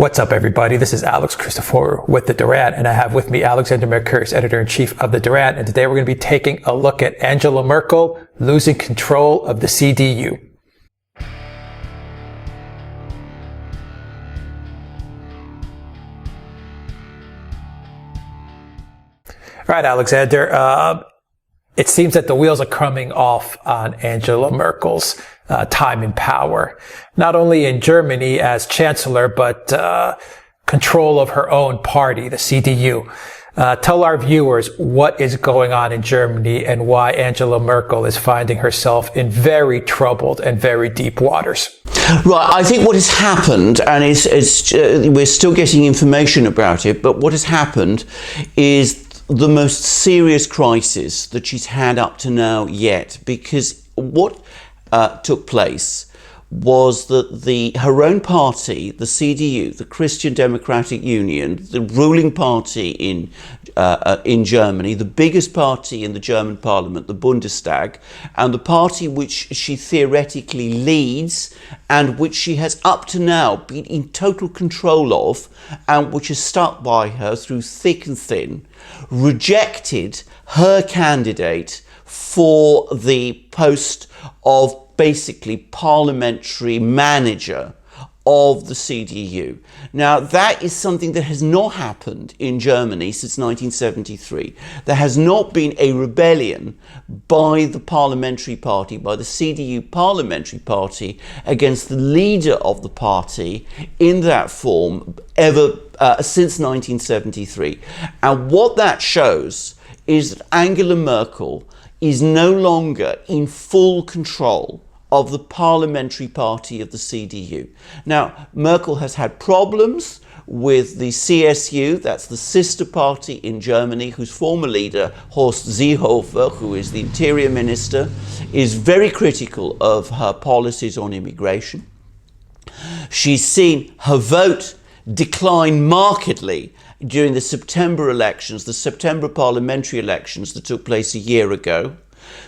What's up, everybody? This is Christoforou with the Duran, and I have with me Alexander Mercouris, editor-in-chief of the Duran, and today we're going to be taking a look at Angela Merkel losing control of the CDU. All right, Alexander, it seems that the wheels are coming off on Angela Merkel's time in power, not only in Germany as chancellor, but control of her own party, the CDU. Tell our viewers what is going on in Germany and why Angela Merkel is finding herself in very troubled and very deep waters. Right, I think what has happened, and we're still getting information about it, but what has happened is the most serious crisis that she's had up to now yet, because what took place was that her own party, the CDU, the Christian Democratic Union, the ruling party in Germany, the biggest party in the German parliament, the Bundestag, and the party which she theoretically leads and which she has up to now been in total control of and which has stuck by her through thick and thin, rejected her candidate for the post of basically parliamentary manager of the CDU. Now, that is something that has not happened in Germany since 1973. There has not been a rebellion by the parliamentary party, by the CDU parliamentary party, against the leader of the party in that form ever since 1973. And what that shows is that Angela Merkel is no longer in full control of the parliamentary party of the CDU. Now, Merkel has had problems with the CSU, that's the sister party in Germany, whose former leader, Horst Seehofer, who is the interior minister, is very critical of her policies on immigration. She's seen her vote decline markedly during the September elections, the September parliamentary elections that took place a year ago.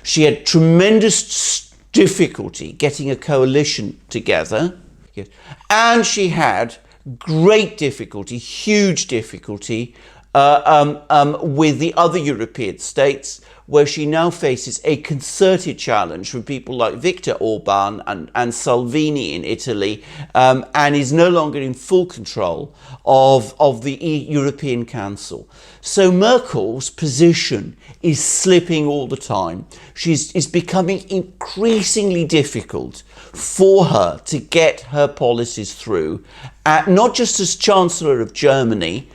She had tremendous difficulty getting a coalition together, and she had great difficulty, huge difficulty with the other European states, where she now faces a concerted challenge from people like Viktor Orban and Salvini in Italy, and is no longer in full control of the European Council. So Merkel's position is slipping all the time. It's becoming increasingly difficult for her to get her policies through, not just as Chancellor of Germany,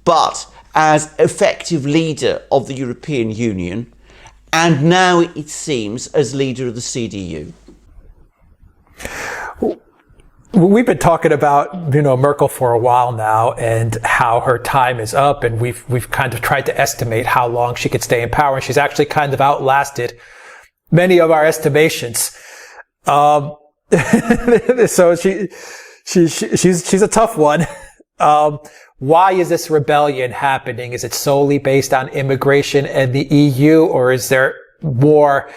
but as effective leader of the European Union, and now it seems as leader of the CDU. We've been talking about, Merkel for a while now and how her time is up, and we've kind of tried to estimate how long she could stay in power, and she's actually kind of outlasted many of our estimations. So she's a tough one. Why is this rebellion happening? Is it solely based on immigration and the EU, or is there more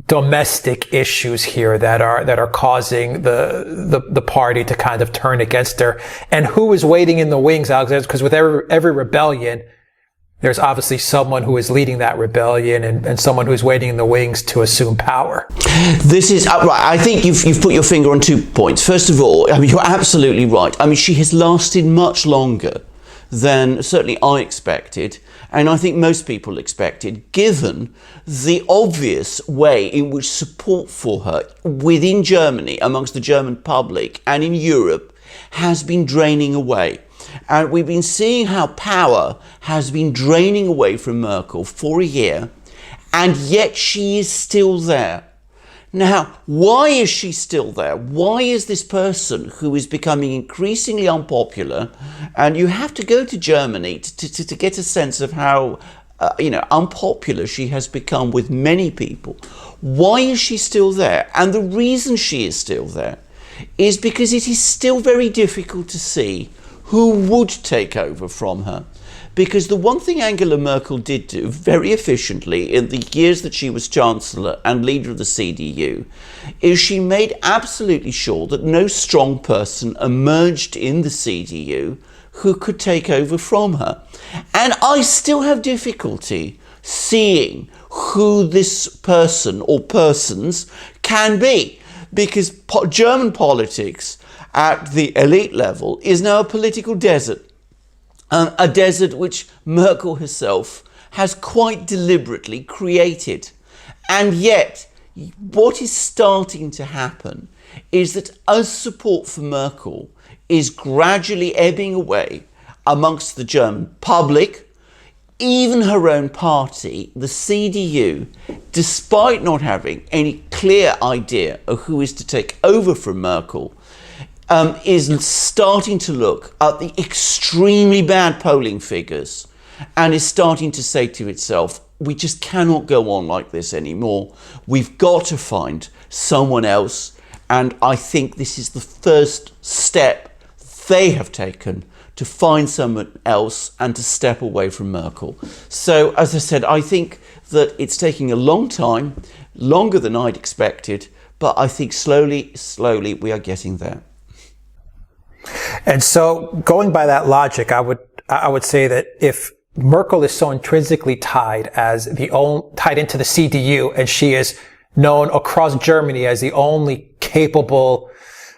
domestic issues here that are causing the party to kind of turn against her? And who is waiting in the wings, Alexander? Because with every rebellion, there's obviously someone who is leading that rebellion and someone who's waiting in the wings to assume power. This is right. I think you've put your finger on 2 points. First of all, you're absolutely right. She has lasted much longer than certainly I expected, and I think most people expected, given the obvious way in which support for her within Germany, amongst the German public and in Europe, has been draining away. And we've been seeing how power has been draining away from Merkel for a year, and yet she is still there. Now, why is she still there? Why is this person who is becoming increasingly unpopular, and you have to go to Germany to get a sense of how unpopular she has become with many people. Why is she still there? And the reason she is still there is because it is still very difficult to see who would take over from her. Because the one thing Angela Merkel did do very efficiently in the years that she was Chancellor and leader of the CDU is she made absolutely sure that no strong person emerged in the CDU who could take over from her. And I still have difficulty seeing who this person or persons can be, because German politics at the elite level is now a political desert. A desert which Merkel herself has quite deliberately created. And yet, what is starting to happen is that as support for Merkel is gradually ebbing away amongst the German public, even her own party, the CDU, despite not having any clear idea of who is to take over from Merkel, is starting to look at the extremely bad polling figures and is starting to say to itself, we just cannot go on like this anymore. We've got to find someone else. And I think this is the first step they have taken to find someone else and to step away from Merkel. So, as I said, I think that it's taking a long time, longer than I'd expected, but I think slowly we are getting there. And so, going by that logic, I would say that if Merkel is so intrinsically tied into the CDU, and she is known across Germany as the only capable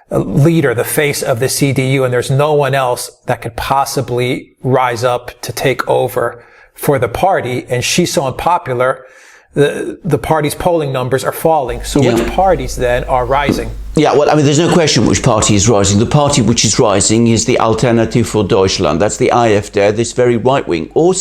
leader, the face of the CDU, and there's no one else that could possibly rise up to take over for the party, and she's so unpopular, the party's polling numbers are falling. So which parties then are rising? Yeah, well, I mean, there's no question which party is rising. The party which is rising is the Alternative für Deutschland. That's the AfD, this very right-wing, or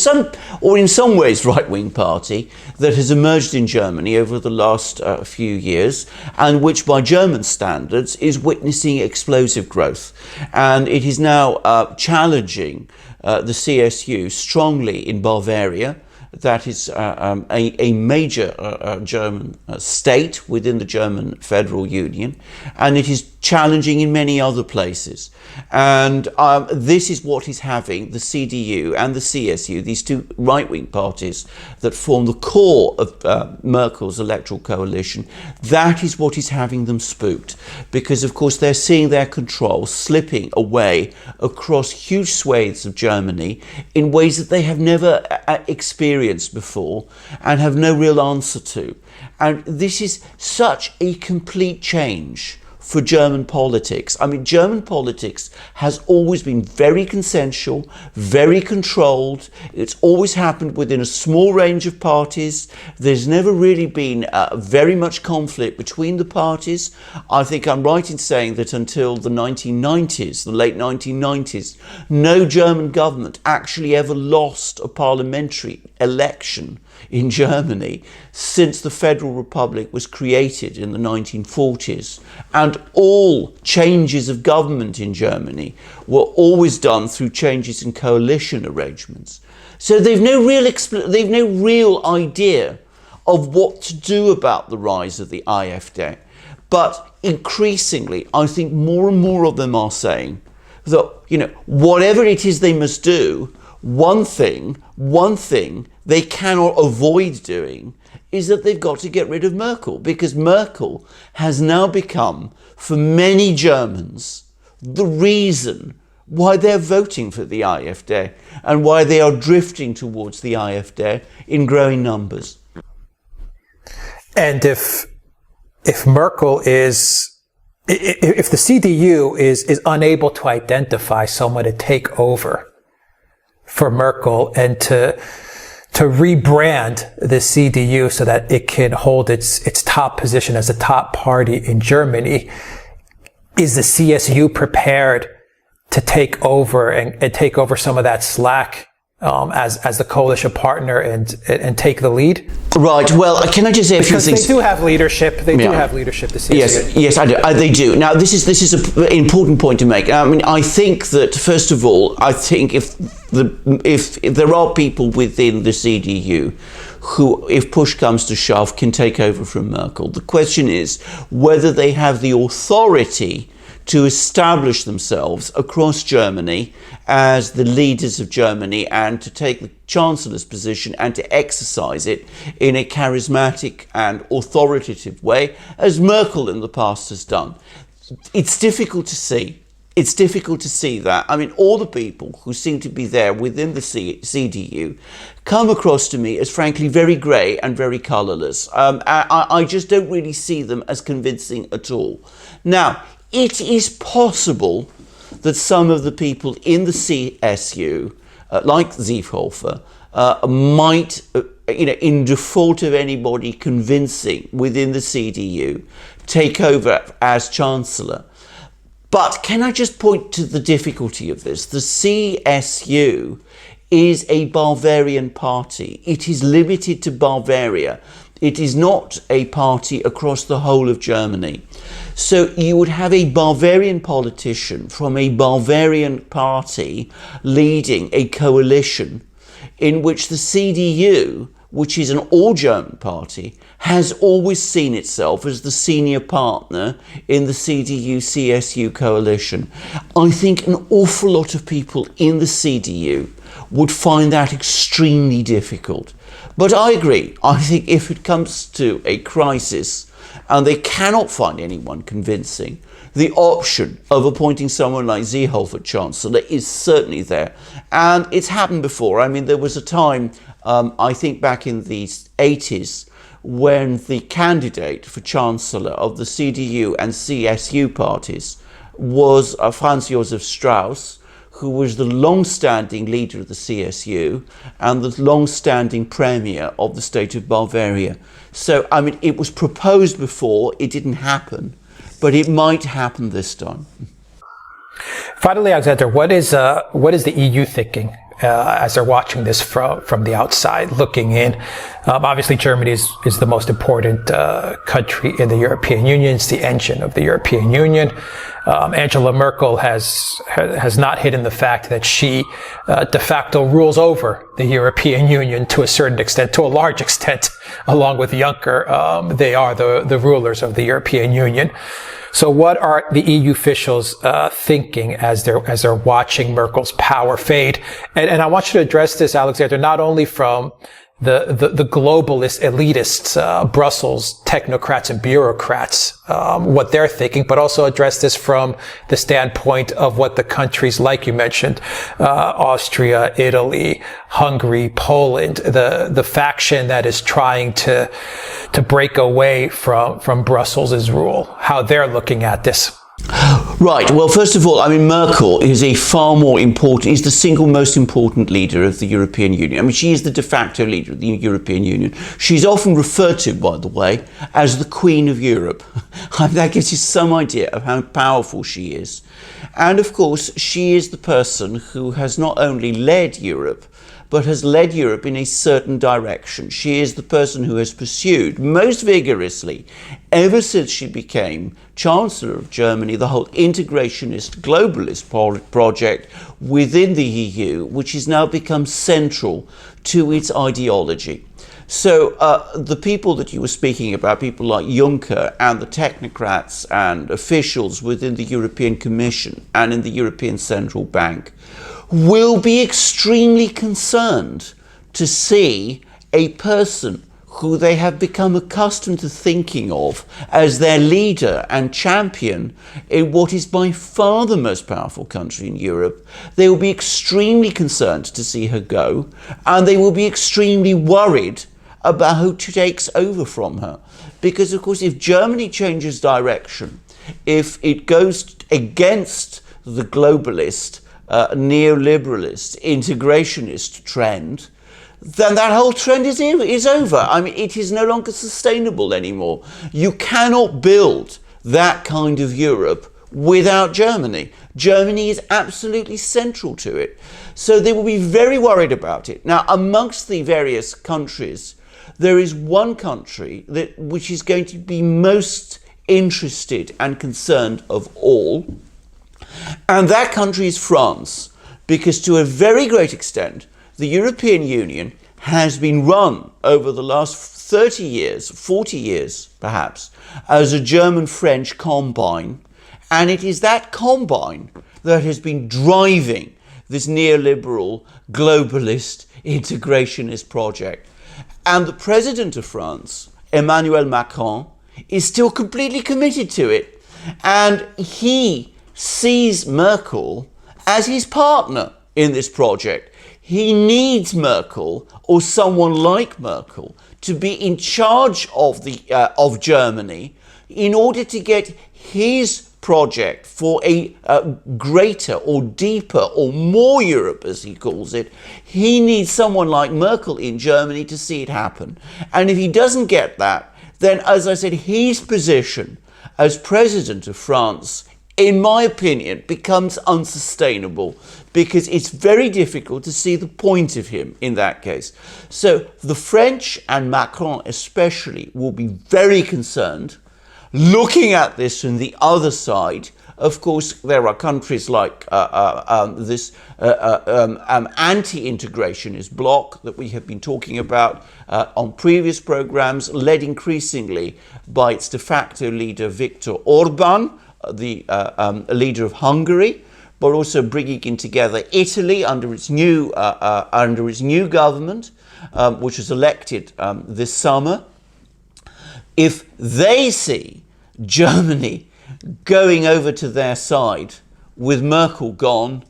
in some ways right-wing party that has emerged in Germany over the last few years, and which by German standards is witnessing explosive growth. And it is now challenging the CSU strongly in Bavaria. That is a major German state within the German Federal Union, and it is challenging in many other places. And this is what is having the CDU and the CSU, these two right-wing parties that form the core of Merkel's electoral coalition, that is what is having them spooked. Because, of course, they're seeing their control slipping away across huge swathes of Germany in ways that they have never experienced before and have no real answer to. And this is such a complete change for German politics. I mean, German politics has always been very consensual, very controlled. It's always happened within a small range of parties. There's never really been very much conflict between the parties. I think I'm right in saying that until the 1990s, the late 1990s, no German government actually ever lost a parliamentary election in Germany since the Federal Republic was created in the 1940s. And all changes of government in Germany were always done through changes in coalition arrangements. So they've no real idea of what to do about the rise of the AfD. But increasingly, I think more and more of them are saying that, whatever it is they must do, one thing they cannot avoid doing is that they've got to get rid of Merkel, because Merkel has now become, for many Germans, the reason why they're voting for the AfD and why they are drifting towards the AfD in growing numbers. And if Merkel if the CDU is unable to identify someone to take over for Merkel and to rebrand the CDU so that it can hold its top position as a top party in Germany, is the CSU prepared to take over and take over some of that slack as the coalition partner and take the lead? Right. Well, can I just say a few things? Because they do have leadership. They do have leadership. The CSU. Yes, I do. They do. Now, this is an important point to make. I mean, I think that first of all, if there are people within the CDU who, if push comes to shove, can take over from Merkel, the question is whether they have the authority to establish themselves across Germany as the leaders of Germany and to take the Chancellor's position and to exercise it in a charismatic and authoritative way, as Merkel in the past has done. It's difficult to see. It's difficult to see that. I mean, all the people who seem to be there within the CDU come across to me as frankly very grey and very colourless. I just don't really see them as convincing at all. Now, it is possible that some of the people in the CSU, like Seehofer, might, in default of anybody convincing within the CDU, take over as Chancellor. But can I just point to the difficulty of this? The CSU is a Bavarian party. It is limited to Bavaria. It is not a party across the whole of Germany. So you would have a Bavarian politician from a Bavarian party leading a coalition in which the CDU, which is an all-German party, has always seen itself as the senior partner in the CDU-CSU coalition. I think an awful lot of people in the CDU would find that extremely difficult. But I agree. I think if it comes to a crisis and they cannot find anyone convincing, the option of appointing someone like Seehofer Chancellor is certainly there. And it's happened before. I mean, there was a time, I think back in the 80s, when the candidate for Chancellor of the CDU and CSU parties was Franz Josef Strauss, who was the long-standing leader of the CSU and the long-standing premier of the state of Bavaria. So, I mean, it was proposed before, it didn't happen, but it might happen this time. Finally, Alexander, what is the EU thinking as they're watching this from the outside, looking in? Obviously, Germany is the most important country in the European Union. It's the engine of the European Union. Angela Merkel has not hidden the fact that she de facto rules over the European Union to a certain extent, to a large extent, along with Juncker. They are the rulers of the European Union. So what are the EU officials thinking as they're watching Merkel's power fade? And I want you to address this, Alexander, not only from the globalist elitists, Brussels technocrats and bureaucrats, what they're thinking, but also address this from the standpoint of what the countries, like you mentioned, Austria, Italy, Hungary, Poland, the faction that is trying to break away from Brussels' rule, how they're looking at this. Right. Well, first of all, I mean, Merkel is is the single most important leader of the European Union. I mean, she is the de facto leader of the European Union. She's often referred to, by the way, as the Queen of Europe. That gives you some idea of how powerful she is. And of course, she is the person who has not only led Europe, but has led Europe in a certain direction. She is the person who has pursued most vigorously, ever since she became Chancellor of Germany, the whole integrationist, globalist project within the EU, which has now become central to its ideology. So the people that you were speaking about, people like Juncker and the technocrats and officials within the European Commission and in the European Central Bank, will be extremely concerned to see a person who they have become accustomed to thinking of as their leader and champion in what is by far the most powerful country in Europe. They will be extremely concerned to see her go, and they will be extremely worried about who takes over from her. Because, of course, if Germany changes direction, if it goes against the globalist, neoliberalist, integrationist trend, then that whole trend is over. I mean, it is no longer sustainable anymore. You cannot build that kind of Europe without Germany. Germany is absolutely central to it. So they will be very worried about it. Now, amongst the various countries, there is one country which is going to be most interested and concerned of all, and that country is France, because to a very great extent, the European Union has been run over the last 30 years, 40 years perhaps, as a German-French combine, And it is that combine that has been driving this neoliberal, globalist, integrationist project. And the president of France, Emmanuel Macron, is still completely committed to it. And he sees Merkel as his partner in this project. He needs Merkel, or someone like Merkel, to be in charge of Germany in order to get his project for a greater or deeper or more Europe, as he calls it. He needs someone like Merkel in Germany to see it happen. And if he doesn't get that, then, as I said, his position as president of France, in my opinion, becomes unsustainable, because it's very difficult to see the point of him in that case. So the French, and Macron especially, will be very concerned looking at this from the other side. Of course, there are countries like this anti-integrationist bloc that we have been talking about on previous programs, led increasingly by its de facto leader Viktor Orban, the leader of Hungary, but also bringing in together Italy under its new government, which was elected this summer. If they see Germany going over to their side with Merkel gone,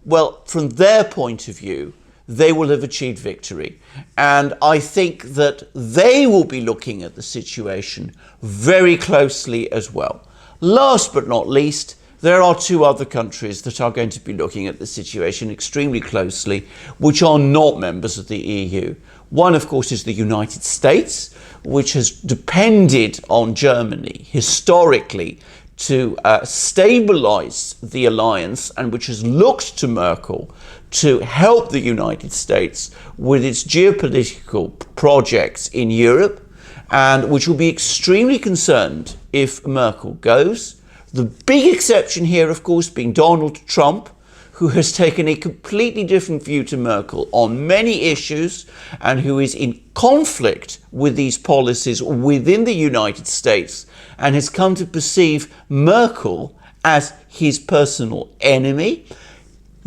well, from their point of view, they will have achieved victory. And I think that they will be looking at the situation very closely as well. Last but not least, there are two other countries that are going to be looking at the situation extremely closely, which are not members of the EU. One, of course, is the United States, which has depended on Germany historically to stabilize the alliance, and which has looked to Merkel to help the United States with its geopolitical projects in Europe, and which will be extremely concerned if Merkel goes. The big exception here, of course, being Donald Trump, who has taken a completely different view to Merkel on many issues, and who is in conflict with these policies within the United States, and has come to perceive Merkel as his personal enemy.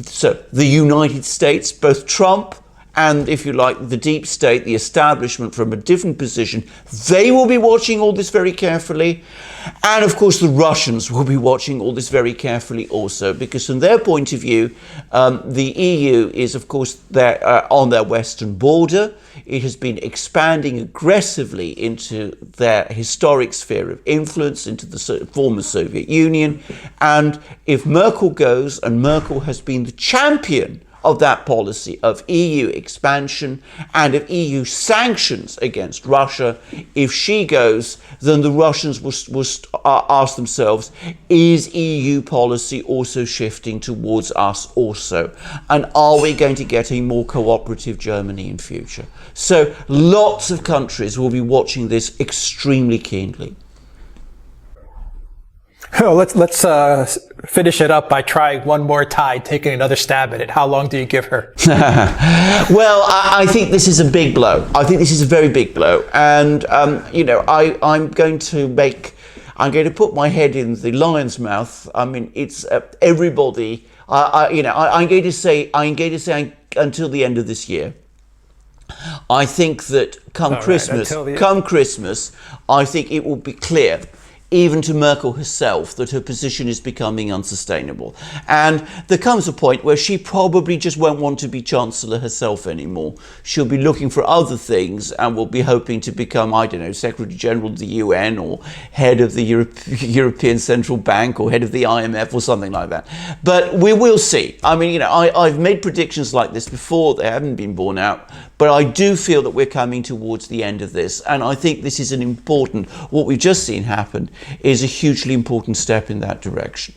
So the United States, both Trump and, if you like, the deep state, the establishment from a different position, they will be watching all this very carefully. And of course, the Russians will be watching all this very carefully also, because from their point of view, the EU is, of course, on their western border. It has been expanding aggressively into their historic sphere of influence, into the former Soviet Union. And if Merkel goes, and Merkel has been the champion of that policy of EU expansion and of EU sanctions against Russia, if she goes, then the Russians will ask themselves, is EU policy also shifting towards us also? And are we going to get a more cooperative Germany in future? So lots of countries will be watching this extremely keenly. Oh, let's finish it up by trying one more tie, taking another stab at it. How long do you give her? Well, I think this is a big blow. I think this is a very big blow. And, I'm going to put my head in the lion's mouth. I mean, it's everybody. I'm going to say until the end of this year. I think that come Christmas, I think it will be clear, even to Merkel herself, that her position is becoming unsustainable. And there comes a point where she probably just won't want to be Chancellor herself anymore. She'll be looking for other things and will be hoping to become, Secretary General of the UN, or head of the European Central Bank, or head of the IMF, or something like that. But we will see. I mean, I've made predictions like this before. They haven't been borne out. But I do feel that we're coming towards the end of this. And I think this is what we've just seen happen is a hugely important step in that direction.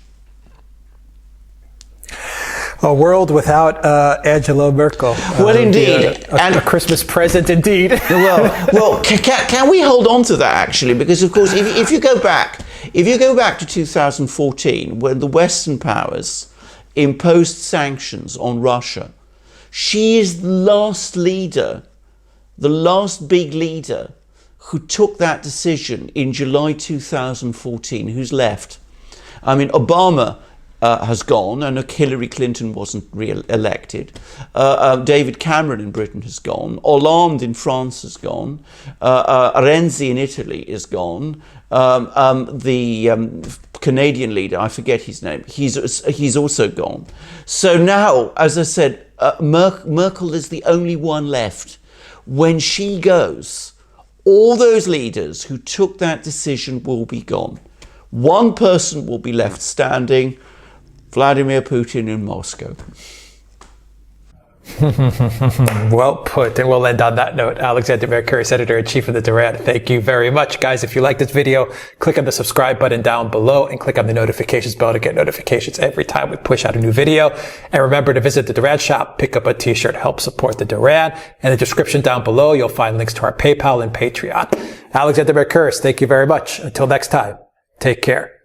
A world without Angela Merkel. Well, indeed. And a Christmas present, indeed. well, can we hold on to that, actually? Because, of course, if you go back to 2014, when the Western powers imposed sanctions on Russia, she is the last big leader who took that decision in July 2014, who's left. I mean, Obama has gone, and Hillary Clinton wasn't re-elected. David Cameron in Britain has gone. Hollande in France has gone. Renzi in Italy is gone. The Canadian leader, I forget his name, he's also gone. So now, as I said, Merkel is the only one left. When she goes, all those leaders who took that decision will be gone. One person will be left standing, Vladimir Putin in Moscow. Well put. And we'll end on that note. Alexander Mercouris, editor-in-chief of the Duran. Thank you very much, guys. If you like this video, click on the subscribe button down below and click on the notifications bell to get notifications every time we push out a new video. And remember to visit the Duran shop, pick up a t-shirt, help support the Duran. In the description down below, you'll find links to our PayPal and Patreon. Alexander Mercouris, thank you very much. Until next time, take care.